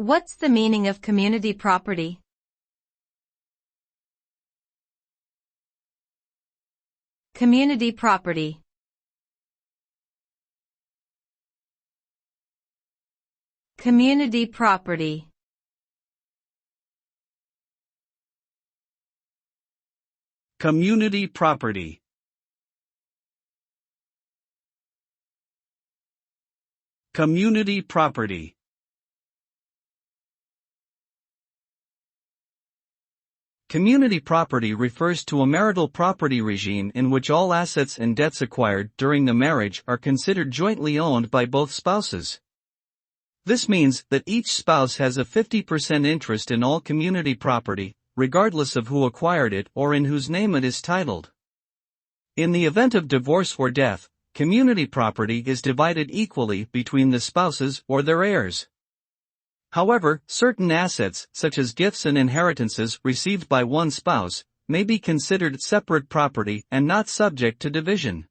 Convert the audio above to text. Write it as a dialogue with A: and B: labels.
A: What's the meaning of community property? Community property. Community property.
B: Community property. Community property. Community property refers to a marital property regime in which all assets and debts acquired during the marriage are considered jointly owned by both spouses. This means that each spouse has a 50% interest in all community property, regardless of who acquired it or in whose name it is titled. In the event of divorce or death, community property is divided equally between the spouses or their heirs. However, certain assets, such as gifts and inheritances received by one spouse, may be considered separate property and not subject to division.